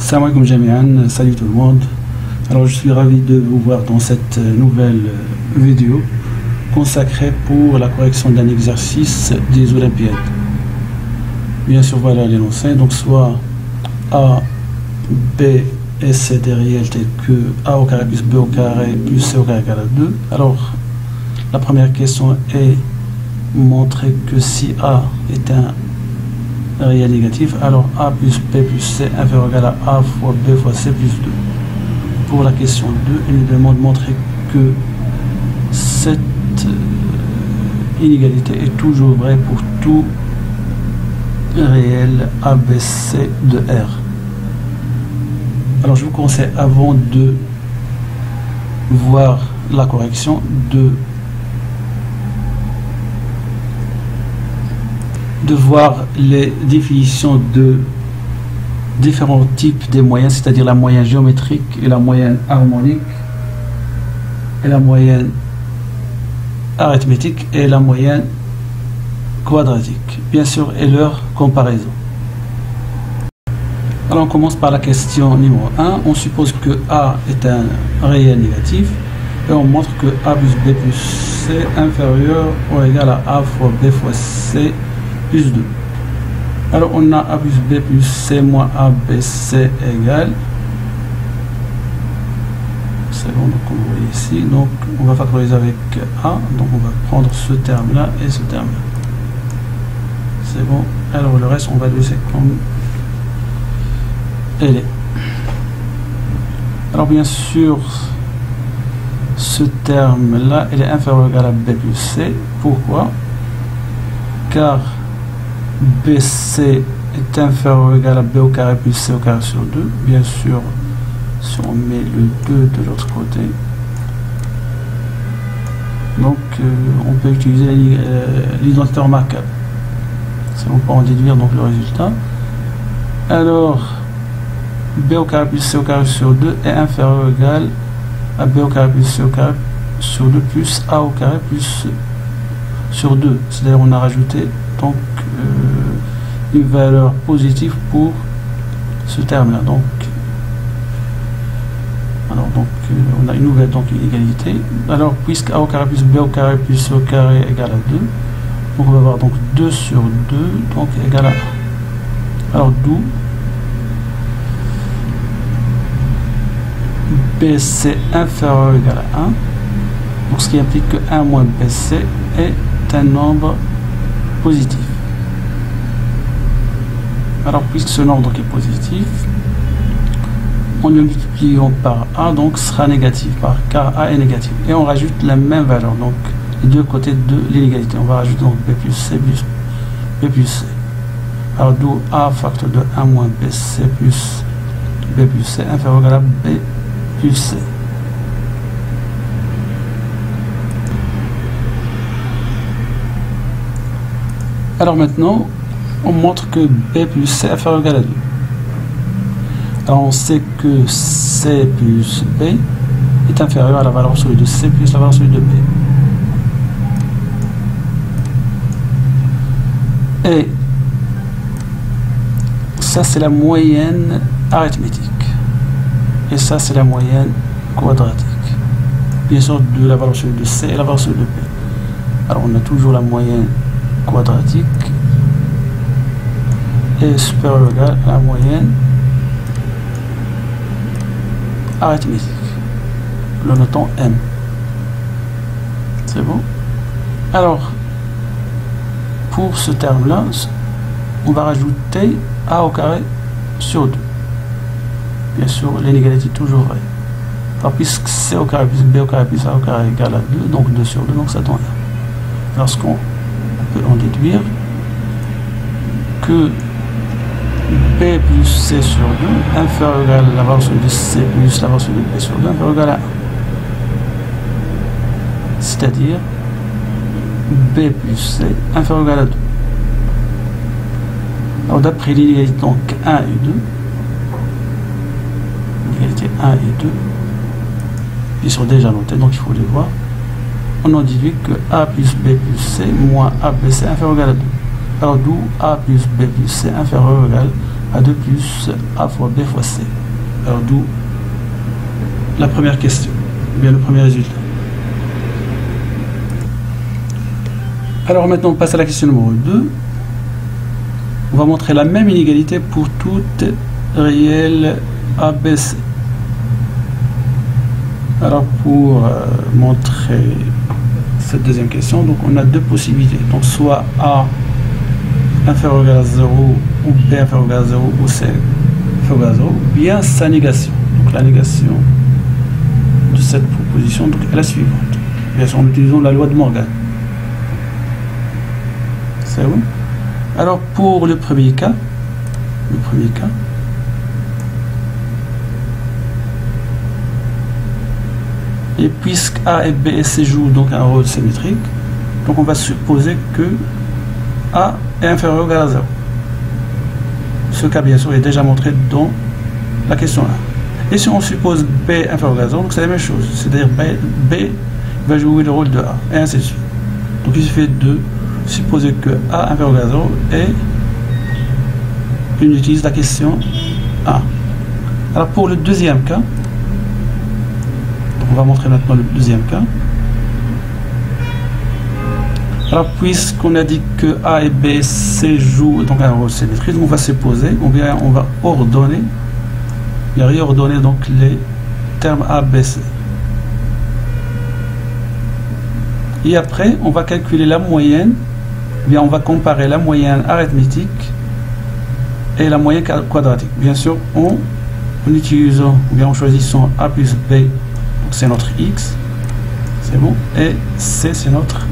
Salam alaikum jami'an, salut tout le monde. Alors je suis ravi de vous voir dans cette nouvelle vidéo consacrée pour la correction d'un exercice des Olympiades. Bien sûr, voilà l'énoncé, donc soit A, B et C des réels tels que A au carré plus B au carré plus C au carré égale à 2. Alors la première question est montrer que si A est un réel négatif, alors A plus B plus C inférieur ou égal à A fois B fois C plus 2. Pour la question 2, il nous demande de montrer que cette inégalité est toujours vraie pour tout réel ABC de R. Alors je vous conseille, avant de voir la correction, de voir les définitions de différents types de moyennes, c'est-à-dire la moyenne géométrique et la moyenne harmonique et la moyenne arithmétique et la moyenne quadratique, bien sûr, et leur comparaison. Alors on commence par la question numéro 1. On suppose que A est un réel négatif et on montre que A plus B plus C inférieur ou égal à A fois B fois C plus 2. Alors on a A plus B plus C moins ABC égale, c'est bon, donc on voit ici, donc on va factoriser avec A, donc on va prendre ce terme là et ce terme là, c'est bon. Alors le reste on va laisser comme elle est. Alors bien sûr ce terme là il est inférieur ou égal à B plus C. Pourquoi? Car BC est inférieur ou égal à B au carré plus C au carré sur 2. Bien sûr, si on met le 2 de l'autre côté, donc on peut utiliser l'identité remarquable. C'est bon pour en déduire donc le résultat. Alors, B au carré plus C au carré sur 2 est inférieur ou égal à B au carré plus C au carré sur 2 plus A au carré plus sur 2. C'est-à-dire on a rajouté donc une valeur positive pour ce terme là. Donc on a une nouvelle donc une égalité. Alors puisque A au carré plus B au carré plus C au carré égale à 2, donc on va avoir donc 2 sur 2 donc égal à 1. Alors d'où BC inférieur ou égal à 1, donc ce qui implique que 1 moins BC est un nombre positif. Alors puisque ce nombre donc est positif, en le multipliant par A, donc sera négatif, car A est négatif, et on rajoute la même valeur, donc les deux côtés de l'inégalité. On va rajouter donc B plus C plus B plus C. Alors d'où A facteur de 1 moins BC plus B plus C inférieur ou égal à B plus C. Alors maintenant, on montre que B plus C est inférieur ou égal à 2. Alors on sait que C plus B est inférieur à la valeur absolue de C plus la valeur absolue de B. Et ça c'est la moyenne arithmétique. Et ça c'est la moyenne quadratique. Bien sûr de la valeur absolue de C et la valeur absolue de B. Alors on a toujours la moyenne quadratique est supérieur ou égal à la moyenne arithmétique. Le notons M. C'est bon. Alors pour ce terme là on va rajouter A au carré sur 2. Bien sûr l'inégalité est toujours vraie. Alors puisque C au carré plus B au carré plus A au carré égale à 2, donc 2 sur 2, donc ça donne 1. Lorsqu'on peut en déduire que B plus C sur 2 inférieur ou égal à la valeur de C plus la valeur de B sur 2 inférieur ou égal à 1. C'est-à-dire B plus C inférieur ou égal à 2. Alors d'après l'inégalité donc 1 et 2, l'inégalité 1 et 2, ils sont déjà notés donc il faut les voir. On en déduit que A plus B plus C moins ABC inférieur ou égal à 2. Alors d'où A plus B plus C inférieur ou égal à 2 plus A fois B fois C. Alors d'où la première question, ou bien le premier résultat. Alors maintenant on passe à la question numéro 2. On va montrer la même inégalité pour toute réelle ABC. Alors pour montrer cette deuxième question, donc on a deux possibilités. Donc soit A inférieur ou égal à 0, ou B inférieur ou égal à 0, ou C inférieur ou égal à 0, ou bien sa négation. Donc la négation de cette proposition donc, est la suivante. Bien sûr, en utilisant la loi de Morgan. C'est bon? Alors pour le premier cas, et puisque A et B et C jouent donc un rôle symétrique, donc on va supposer que A est inférieur ou égal à 0. Ce cas bien sûr est déjà montré dans la question 1. Et si on suppose B inférieur ou égal à 0, donc c'est la même chose, c'est-à-dire B va jouer le rôle de A, et ainsi de suite. Donc il suffit de supposer que A inférieur ou égal à 0 et on utilise la question 1. Alors pour le deuxième cas, on va montrer maintenant le deuxième cas. Alors puisqu'on a dit que A et B, C jouent donc un rôle symétrique, on va supposer, on va ordonner, réordonner donc les termes A, B, C. Et après, on va calculer la moyenne, bien on va comparer la moyenne arithmétique et la moyenne quadratique. Bien sûr, en utilisant, ou bien en choisissant A plus B, donc c'est notre X, c'est bon, et C c'est notre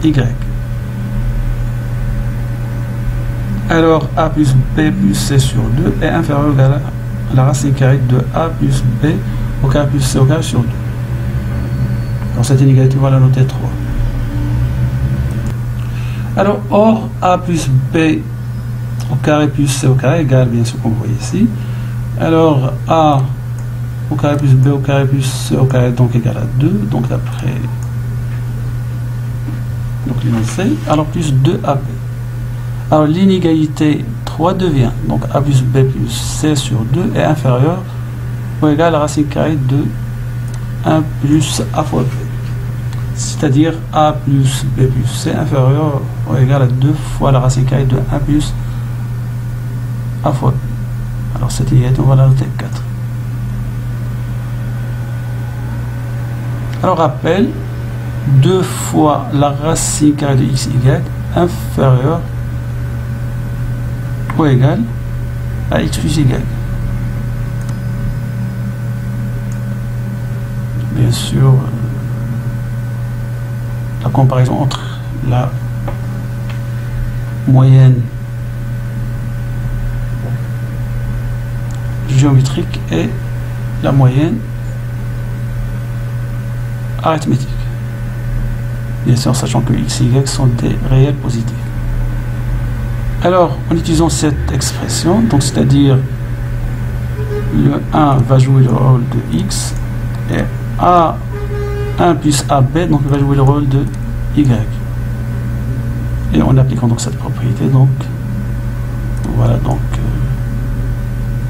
Y. Alors A plus B plus C sur 2 est inférieur ou égal à la racine carrée de A plus B au carré plus C au carré sur 2. Alors cette inégalité, on va la noter 3. Alors, or A plus B au carré plus C au carré égale, bien sûr, comme vous voyez ici. Alors, A au carré plus B au carré plus C au carré donc égal à 2. Donc, d'après l'énoncé, alors plus 2AB. Alors, l'inégalité 3 devient, donc A plus B plus C sur 2 est inférieur ou égal à la racine carrée de 1 plus A fois B. C'est-à-dire A plus B plus C inférieur ou égal à 2 fois la racine carrée de 1 plus A fois B. Alors cette inégalité, on va la noter 4. Alors rappel, 2 fois la racine carrée de xy inférieur ou égal à x plus y. Bien sûr, la comparaison entre la moyenne géométrique et la moyenne arithmétique. Bien sûr, sachant que x et y sont des réels positifs. Alors, en utilisant cette expression, donc c'est-à-dire le 1 va jouer le rôle de x et A1 plus AB donc va jouer le rôle de y. Et en appliquant donc cette propriété, donc voilà donc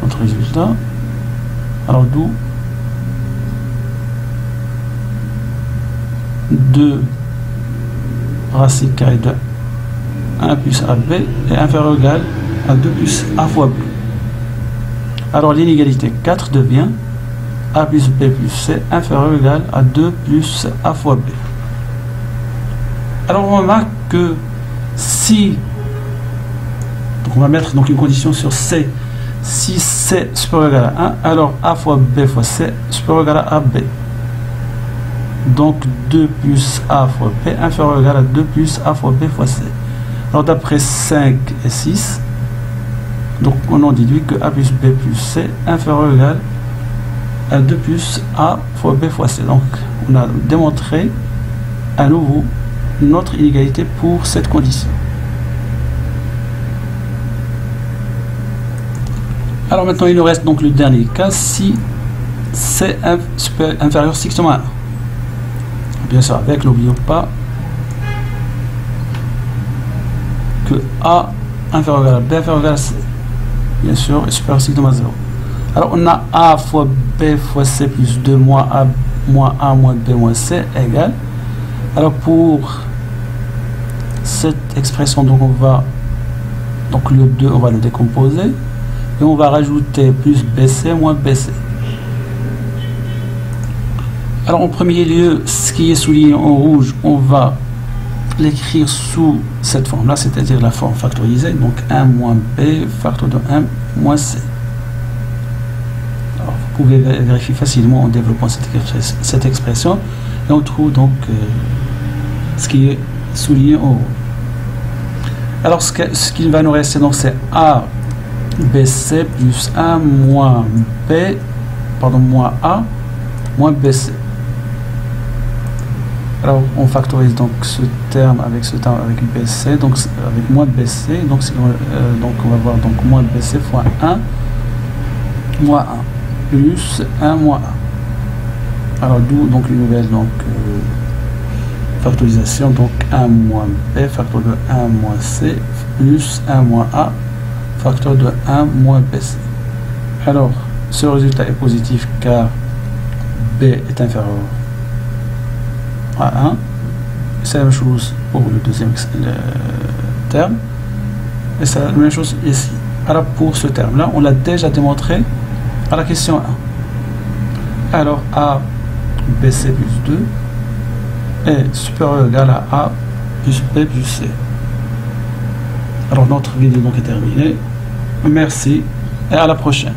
notre résultat. Alors d'où 2 racine carrée de 1 plus AB est inférieur ou égal à 2 plus A fois B. Alors l'inégalité 4 devient A plus B plus C inférieur ou égal à 2 plus A fois B. Alors on remarque que si, donc on va mettre donc une condition sur C, si C supérieur ou égal à 1, alors A fois B fois C supérieur ou égal à AB. Donc 2 plus A fois B inférieur ou égal à 2 plus A fois B fois C. Alors d'après 5 et 6, donc on en déduit que A plus B plus C inférieur ou égal à 2 plus A fois B fois C. Donc on a démontré à nouveau notre inégalité pour cette condition. Alors maintenant il nous reste donc le dernier cas, si C inférieur strictement à 1. Bien sûr avec, n'oublions pas que A inférieur ou égal à B inférieur ou égal à C. bien sûr, est supérieur à sigma 0. Alors on a A fois B fois C plus 2 moins A moins A moins B moins C égale. Alors pour cette expression, donc on va, donc le 2 on va le décomposer et on va rajouter plus BC moins BC. Alors en premier lieu, ce qui est souligné en rouge, on va l'écrire sous cette forme là, c'est-à-dire la forme factorisée, donc 1 moins B facteur de 1 moins C. Alors vous pouvez vérifier facilement en développant cette expression et on trouve donc ce qui est souligné en rouge. Alors ce qu'il va nous rester, donc c'est A BC plus 1 moins B, pardon, moins A moins BC. Alors on factorise donc ce terme avec BC, donc avec moins BC, donc on va voir donc moins BC fois 1 moins 1 plus 1 moins 1. Alors d'où donc une nouvelle factorisation, donc 1 moins B facteur de 1 moins C plus 1 moins A facteur de 1 moins BC. Alors ce résultat est positif car B est inférieur à 1. C'est la même chose pour le deuxième terme. Et c'est la même chose ici. Alors pour ce terme-là, on l'a déjà démontré à la question 1. Alors A BC plus 2 est supérieur ou égal à A plus B plus C. Alors notre vidéo donc est terminée. Merci et à la prochaine.